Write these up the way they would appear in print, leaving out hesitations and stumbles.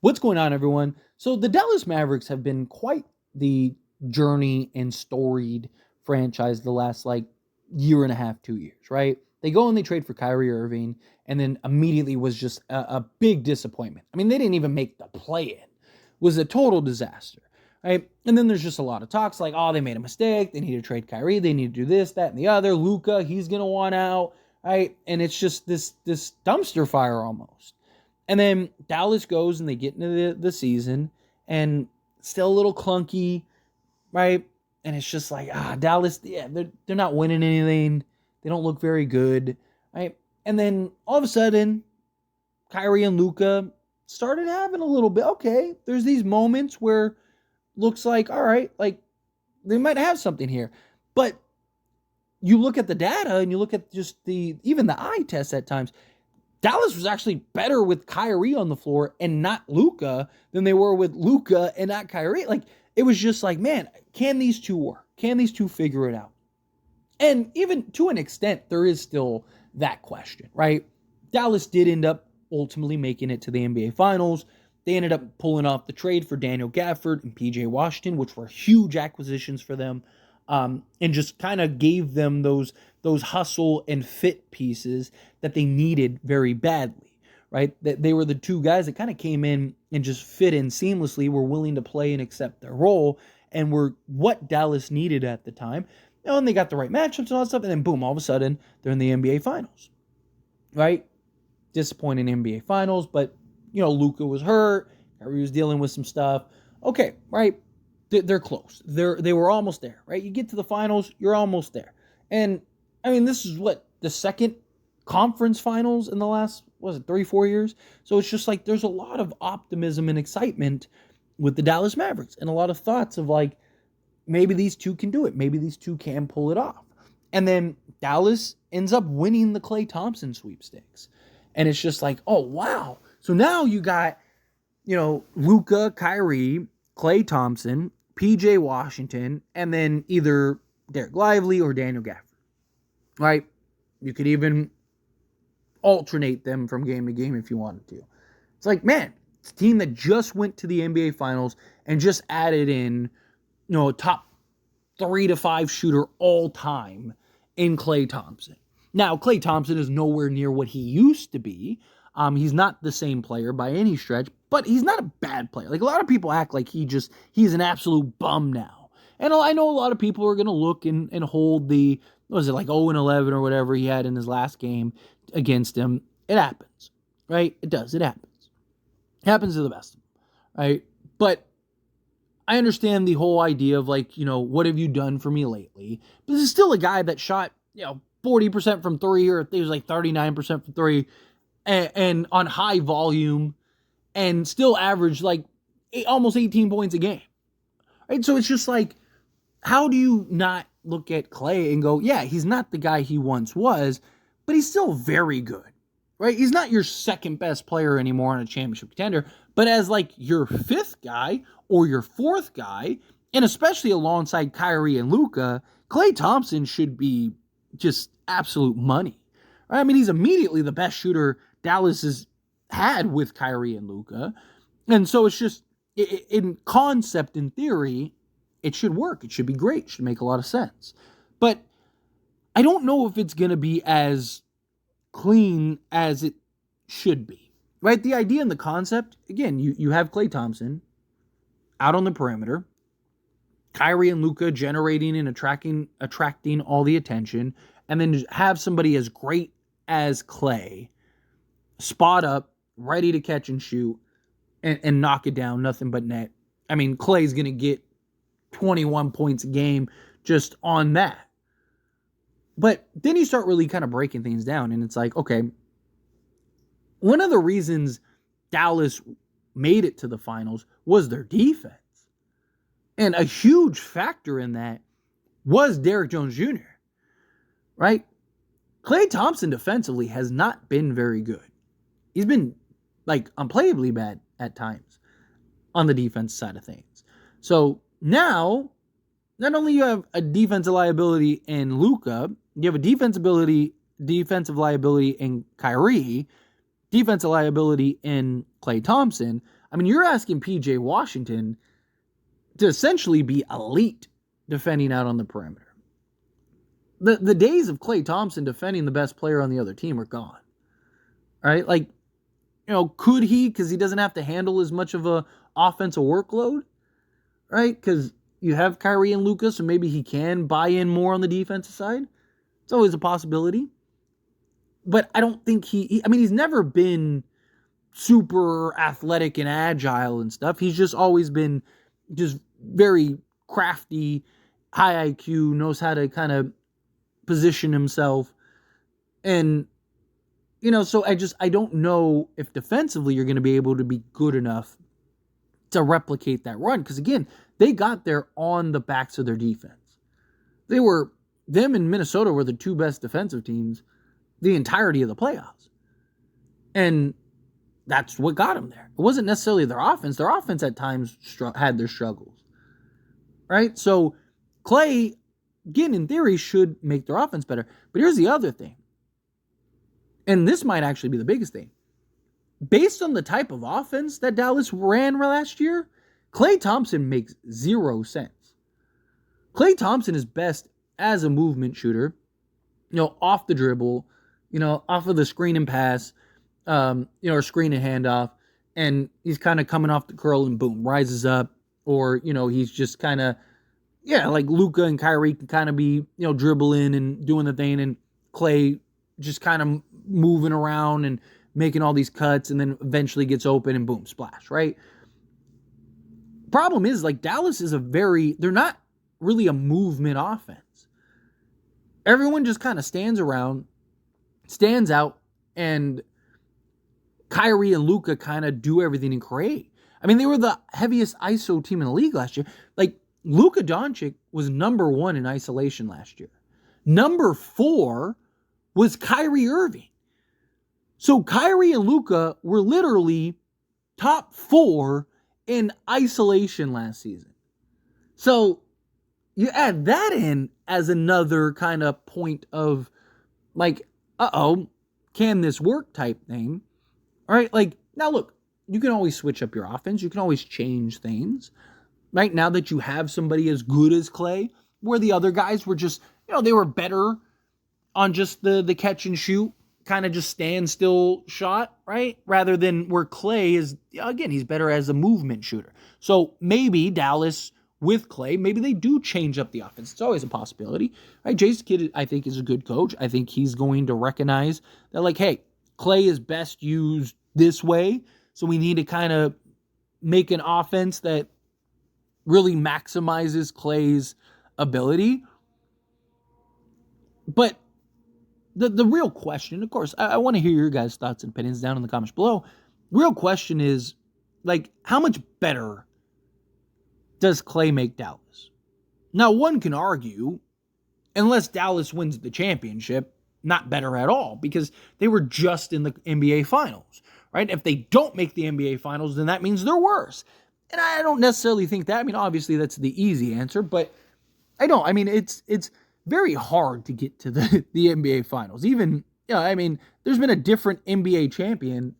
What's going on, everyone? So the Dallas Mavericks have been quite the journey and storied franchise the last year and a half, 2 years, right? They go and they trade for Kyrie Irving, and then immediately was just a big disappointment. I mean, they didn't even make the play-in. Was a total disaster, right? And then there's just a lot of talks like, oh, they made a mistake. They need to trade Kyrie. They need to do this, that, and the other. Luka, he's gonna want out, right? And it's just this dumpster fire almost. And then Dallas goes and they get into the season and still a little clunky, right? And it's just like, Dallas, yeah, they're not winning anything. They don't look very good, right? And then all of a sudden, Kyrie and Luka started having a little bit, okay, there's these moments where looks like, all right, like they might have something here. But you look at the data and you look at just even the eye test at times, Dallas was actually better with Kyrie on the floor and not Luka than they were with Luka and not Kyrie. Like, it was just like, man, can these two work? Can these two figure it out? And even to an extent, there is still that question, right? Dallas did end up ultimately making it to the NBA Finals. They ended up pulling off the trade for Daniel Gafford and PJ Washington, which were huge acquisitions for them, and just kind of gave them those hustle and fit pieces that they needed very badly, right? That they were the two guys that kind of came in and just fit in seamlessly, were willing to play and accept their role, and were what Dallas needed at the time. And they got the right matchups and all that stuff, and then boom, all of a sudden, they're in the NBA Finals, right? Disappointing NBA Finals, but, Luka was hurt, Kyrie was dealing with some stuff. Okay, right? They're close. They were almost there, right? You get to the finals, you're almost there. And, I mean, this is the second conference finals in the last, 3-4 years? So it's just like there's a lot of optimism and excitement with the Dallas Mavericks and a lot of thoughts of like, maybe these two can do it. Maybe these two can pull it off. And then Dallas ends up winning the Klay Thompson sweepstakes. And it's just like, oh, wow. So now you got, Luka, Kyrie, Klay Thompson, PJ Washington, and then either Derek Lively or Daniel Gafford, right? You could even alternate them from game to game if you wanted to. It's like, man, it's a team that just went to the NBA Finals and just added in, a top 3 to 5 shooter all time in Klay Thompson. Now, Klay Thompson is nowhere near what he used to be. He's not the same player by any stretch, but he's not a bad player. Like, a lot of people act like he's an absolute bum now. And I know a lot of people are going to look and hold the, 0-11 or whatever he had in his last game against him. It happens, right? It does. It happens. It happens to the best of them, right? But I understand the whole idea of what have you done for me lately? But this is still a guy that shot, 40% from three, or it was 39% from three, and on high volume, and still averaged almost 18 points a game. Right? So it's just like, how do you not look at Klay and go, yeah, he's not the guy he once was, but he's still very good. Right? He's not your second best player anymore on a championship contender, but as your fifth guy or your fourth guy, and especially alongside Kyrie and Luka, Klay Thompson should be just absolute money. Right? I mean, he's immediately the best shooter Dallas has had with Kyrie and Luka. And so it's just, in concept, in theory, it should work. It should be great. It should make a lot of sense. But I don't know if it's going to be as clean as it should be. Right? The idea and the concept, again, you have Klay Thompson out on the perimeter, Kyrie and Luka generating and attracting all the attention, and then have somebody as great as Klay spot up, ready to catch and shoot, and knock it down, nothing but net. I mean, Klay's going to get 21 points a game just on that. But then you start really kind of breaking things down, and it's like, okay, one of the reasons Dallas made it to the finals was their defense. And a huge factor in that was Derrick Jones Jr., right? Klay Thompson defensively has not been very good. He's been unplayably bad at times on the defense side of things. So now, not only you have a defensive liability in Luka, you have a defensive liability in Kyrie, defensive liability in Klay Thompson, I mean, you're asking PJ Washington to essentially be elite defending out on the perimeter. The days of Klay Thompson defending the best player on the other team are gone. Right? Like, could he? Because he doesn't have to handle as much of a offensive workload. Right? Because you have Kyrie and Luka, so maybe he can buy in more on the defensive side. It's always a possibility. But I don't think he's never been super athletic and agile and stuff. He's just always been just very crafty, high IQ, knows how to kind of position himself. And, so I don't know if defensively you're going to be able to be good enough to replicate that run. Because again, they got there on the backs of their defense. Them and Minnesota were the two best defensive teams the entirety of the playoffs. And that's what got them there. It wasn't necessarily their offense. Their offense at times had their struggles. Right? So Klay, again, in theory, should make their offense better. But here's the other thing. And this might actually be the biggest thing. Based on the type of offense that Dallas ran last year, Klay Thompson makes 0 sense. Klay Thompson is best as a movement shooter, off the dribble, off of the screen and pass, or screen and handoff, and he's kind of coming off the curl and boom, rises up, or, he's just kind of, like Luka and Kyrie can kind of be, dribbling and doing the thing, and Klay just kind of moving around and making all these cuts, and then eventually gets open and boom, splash, right? Problem is, like, Dallas is they're not really a movement offense. Everyone just kind of stands out, and Kyrie and Luka kind of do everything and create. I mean, they were the heaviest ISO team in the league last year. Like, Luka Doncic was number 1 in isolation last year. Number 4 was Kyrie Irving. So Kyrie and Luka were literally top 4 in isolation last season. So you add that in as another kind of point of, like, can this work type thing? All right, like, now look, you can always switch up your offense. You can always change things. Right now that you have somebody as good as Klay, where the other guys were just, they were better on just the catch and shoot, kind of just stand still shot, right? Rather than where Klay is, again, he's better as a movement shooter. So maybe Dallas with Klay, maybe they do change up the offense. It's always a possibility. Right? Jason Kidd, I think, is a good coach. I think he's going to recognize that, like, hey, Klay is best used this way, so we need to kind of make an offense that really maximizes Klay's ability. But the real question, of course, I want to hear your guys' thoughts and opinions down in the comments below. The real question is, like, how much better does Klay make Dallas? Now, one can argue, unless Dallas wins the championship, not better at all, because they were just in the NBA Finals, right? If they don't make the NBA Finals, then that means they're worse. And I don't necessarily think that. I mean, obviously, that's the easy answer, but I don't. I mean, it's very hard to get to the NBA Finals. Even, there's been a different NBA champion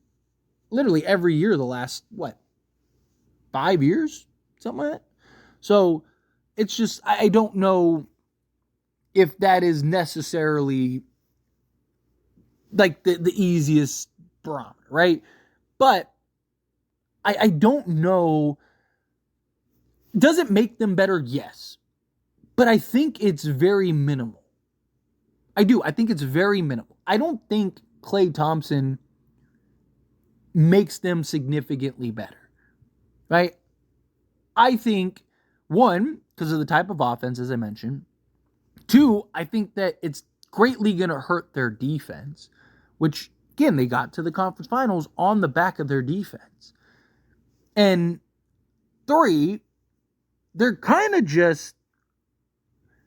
literally every year the last, 5 years? Something like that. So it's just, I don't know if that is necessarily like the easiest barometer, right? But I don't know. Does it make them better? Yes. But I think it's very minimal. I do. I think it's very minimal. I don't think Klay Thompson makes them significantly better, right? I think, one, because of the type of offense, as I mentioned. Two, I think that it's greatly going to hurt their defense, which, again, they got to the conference finals on the back of their defense. And three, they're kind of just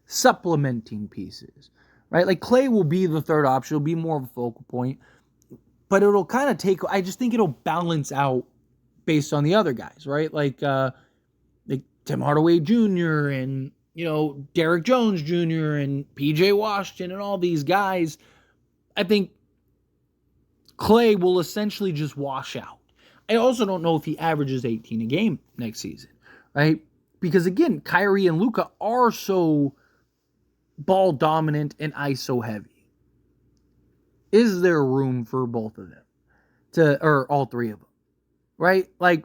supplementing pieces, right? Like, Klay will be the third option. It'll be more of a focal point. But it'll kind of I just think it'll balance out based on the other guys, right? Like Tim Hardaway Jr. and, Derrick Jones Jr. and PJ Washington and all these guys. I think Klay will essentially just wash out. I also don't know if he averages 18 a game next season, right? Because again, Kyrie and Luka are so ball dominant and ISO heavy. Is there room for both of them or all three of them, right? Like,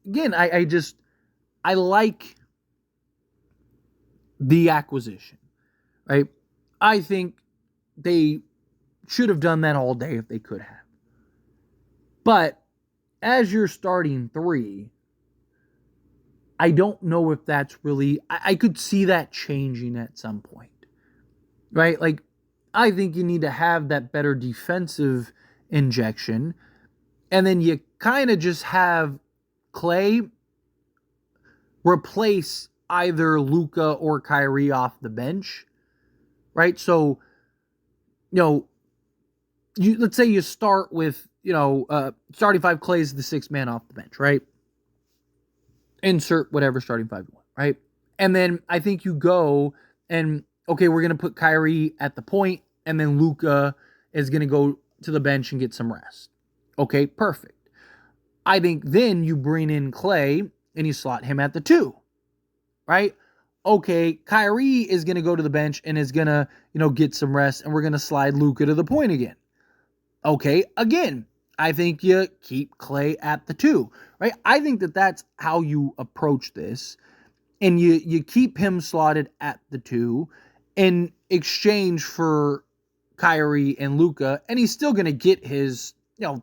again, I like the acquisition, right? I think they should have done that all day if they could have. But as your starting three, I don't know if that's really, I could see that changing at some point, right? Like, I think you need to have that better defensive injection, and then you kind of just have Klay replace either Luka or Kyrie off the bench, right? So, let's say you start with, starting five, Klay is the sixth man off the bench, right? Insert whatever starting five you want, right? And then I think you go and, okay, we're going to put Kyrie at the point, and then Luka is going to go to the bench and get some rest. Okay, perfect. I think then you bring in Klay and you slot him at the 2, right? Okay, Kyrie is going to go to the bench and is going to, get some rest, and we're going to slide Luka to the point again. Okay, again, I think you keep Klay at the 2, right? I think that that's how you approach this, and you keep him slotted at the 2 in exchange for Kyrie and Luka, and he's still going to get his,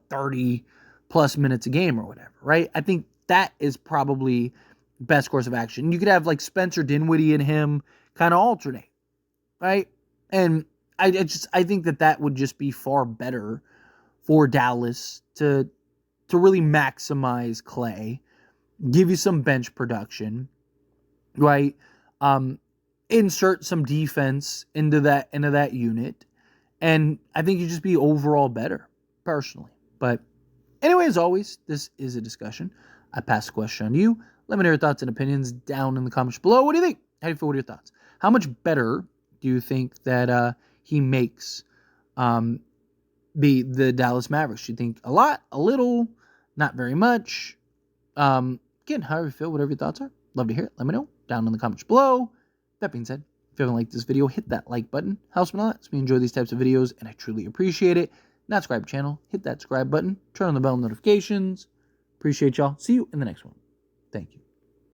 30 plus minutes a game or whatever, right? I think that is probably best course of action. You could have like Spencer Dinwiddie and him kind of alternate, right? And I think that would just be far better for Dallas to really maximize Klay, give you some bench production, right? Insert some defense into that unit, and I think you'd just be overall better, personally. But anyway, as always, this is a discussion. I pass the question on to you. Let me know your thoughts and opinions down in the comments below. What do you think? How do you feel? What are your thoughts? How much better do you think that he makes the Dallas Mavericks? Do you think a lot, a little, not very much? Again, how you feel, whatever your thoughts are. Love to hear it. Let me know down in the comments below. That being said, if you haven't liked this video, hit that like button. Helps me a lot. We enjoy these types of videos, and I truly appreciate it. Not subscribe to the channel, hit that subscribe button, turn on the bell notifications. Appreciate y'all. See you in the next one. Thank you.